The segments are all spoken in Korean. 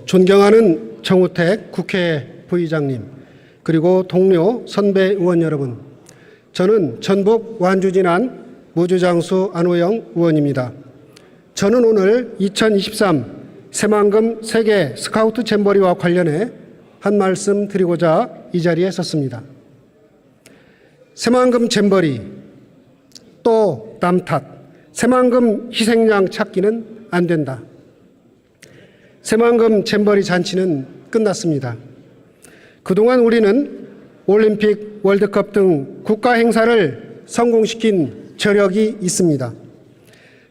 존경하는 정우택 국회 부의장님, 그리고 동료 선배 의원 여러분, 저는 전북 완주진안 무주장수 안호영 의원입니다. 저는 오늘 2023 새만금 세계 스카우트 잼버리와 관련해 한 말씀 드리고자 이 자리에 섰습니다. 새만금 잼버리, 또 남 탓, 새만금 희생양 찾기는 안 된다. 새만금 잼버리 잔치는 끝났습니다. 그동안 우리는 올림픽, 월드컵 등 국가 행사를 성공시킨 저력이 있습니다.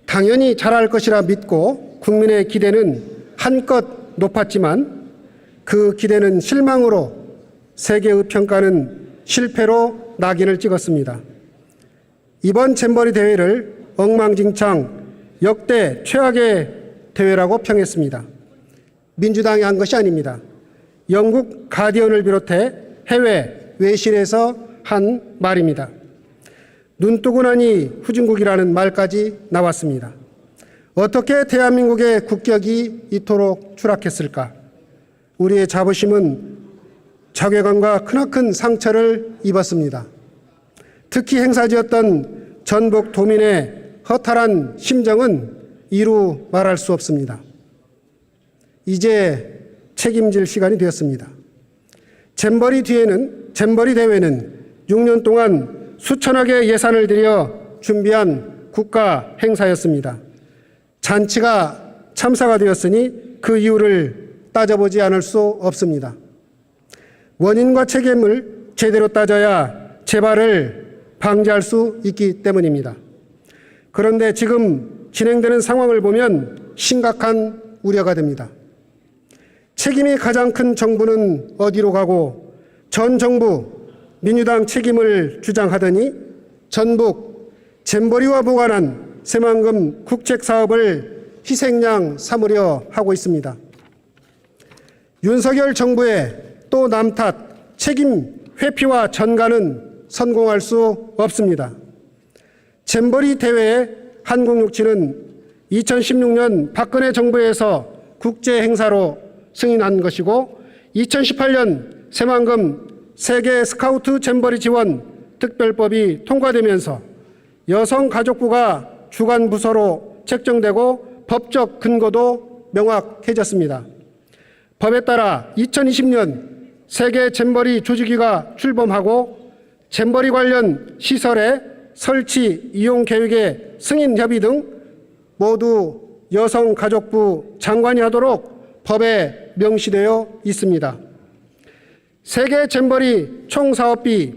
당연히 잘할 것이라 믿고 국민의 기대는 한껏 높았지만 그 기대는 실망으로 세계의 평가는 실패로 낙인을 찍었습니다. 이번 잼버리 대회를 엉망진창 역대 최악의 대회라고 평했습니다. 민주당이 한 것이 아닙니다. 영국 가디언을 비롯해 해외 외신에서 한 말입니다. 눈 뜨고 나니 후진국이라는 말까지 나왔습니다. 어떻게 대한민국의 국격이 이토록 추락했을까? 우리의 자부심은 자괴감과 크나큰 상처를 입었습니다. 특히 행사지였던 전북 도민의 허탈한 심정은 이루 말할 수 없습니다. 이제 책임질 시간이 되었습니다. 잼버리 대회는 6년 동안 수천억의 예산을 들여 준비한 국가 행사였습니다. 잔치가 참사가 되었으니 그 이유를 따져보지 않을 수 없습니다. 원인과 책임을 제대로 따져야 재발을 방지할 수 있기 때문입니다. 그런데 지금 진행되는 상황을 보면 심각한 우려가 됩니다. 책임이 가장 큰 정부는 어디로 가고 전 정부 민주당 책임을 주장하더니 전북 잼버리와 무관한 새만금 국책사업을 희생양 삼으려 하고 있습니다. 윤석열 정부의 또 남 탓, 책임 회피와 전가는 성공할 수 없습니다. 잼버리 대회의 한국육지는 2016년 박근혜 정부에서 국제 행사로 승인한 것이고 2018년 새만금 세계 스카우트 잼버리 지원 특별법이 통과되면서 여성가족부가 주관 부서로 책정되고 법적 근거도 명확해졌습니다. 법에 따라 2020년 세계 잼버리 조직위가 출범하고 잼버리 관련 시설의 설치, 이용 계획의 승인 협의 등 모두 여성가족부 장관이 하도록 법에 명시되어 있습니다. 세계 잼버리 총 사업비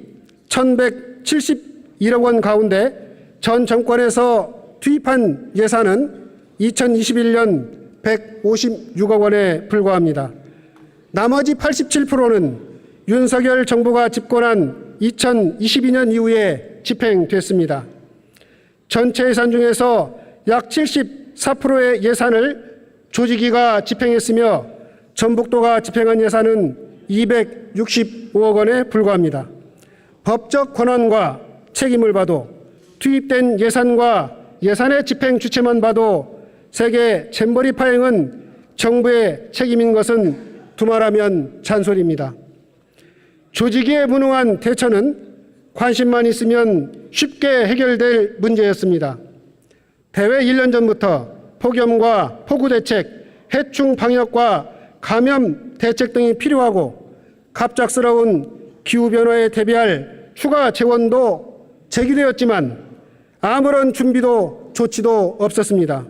1,171억 원 가운데 전 정권에서 투입한 예산은 2021년 156억 원에 불과합니다. 나머지 87%는 윤석열 정부가 집권한 2022년 이후에 집행됐습니다. 전체 예산 중에서 약 74%의 예산을 조직위가 집행했으며 전북도가 집행한 예산은 265억 원에 불과합니다. 법적 권한과 책임을 봐도 투입된 예산과 예산의 집행 주체만 봐도 세계 잼버리 파행은 정부의 책임인 것은 두말하면 잔소리입니다. 조직위의 무능한 대처는 관심만 있으면 쉽게 해결될 문제였습니다. 대회 1년 전부터 폭염과 폭우 대책, 해충 방역과 감염 대책 등이 필요하고 갑작스러운 기후변화에 대비할 추가 재원도 제기되었지만 아무런 준비도 조치도 없었습니다.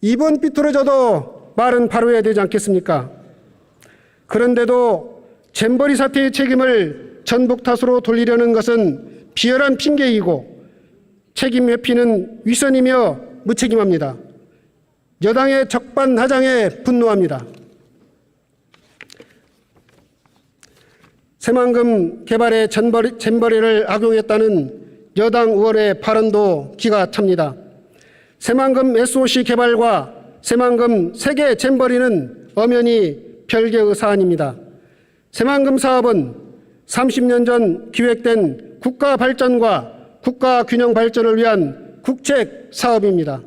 입은 삐뚤어져도 말은 바로 해야 되지 않겠습니까? 그런데도 잼버리 사태의 책임을 전북 탓으로 돌리려는 것은 비열한 핑계이고 책임 회피는 위선이며 무책임합니다. 여당의 적반하장에 분노합니다. 새만금 개발에 잼버리를 악용했다는 여당 의원의 발언도 기가 찹니다. 새만금 SOC 개발과 새만금 세계 잼버리는 엄연히 별개의 사안입니다. 새만금 사업은 30년 전 기획된 국가 발전과 국가 균형 발전을 위한 국책 사업입니다.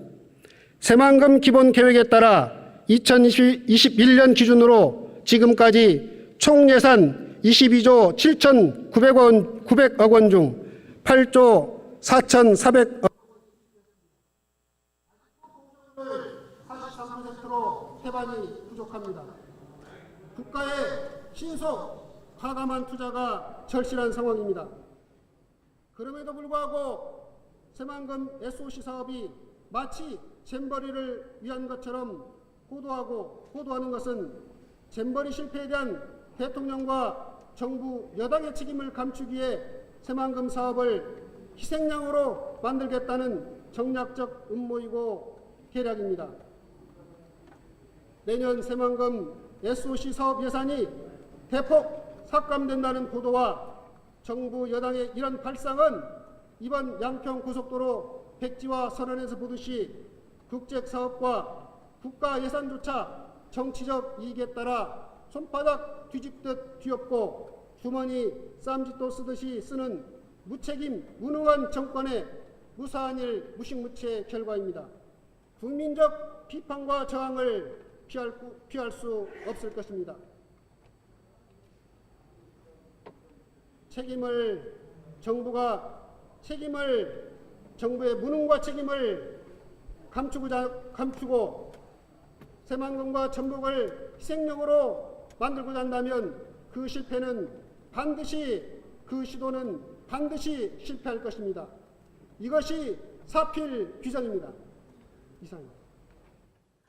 새만금 기본 계획에 따라 2021년 기준으로 지금까지 총 예산 22조 7,900억 원 중 8조 4,400억 43%로 태반이 부족합니다. 국가의 신속 과감한 투자가 절실한 상황입니다. 그럼에도 불구하고 새만금 SOC 사업이 마치 잼버리를 위한 것처럼 호도하는 것은 잼버리 실패에 대한 대통령과 정부 여당의 책임을 감추기 위해 새만금 사업을 희생양으로 만들겠다는 정략적 음모이고 계략입니다. 내년 새만금 SOC 사업 예산이 대폭 삭감된다는 보도와 정부 여당의 이런 발상은 이번 양평고속도로 백지화 선언에서 보듯이 국책사업과 국가 예산조차 정치적 이익에 따라 손바닥 뒤집듯 뒤엎고 주머니 쌈짓돈 쓰듯이 쓰는 무책임 무능한 정권의 무사한 일 무식무채의 결과입니다. 국민적 비판과 저항을 피할 수 없을 것입니다. 정부의 무능과 책임을 감추고 새만금과 전북을 희생양으로 만들고자 한다면 그 시도는 반드시 실패할 것입니다. 이것이 사필 규정입니다. 이상입니다.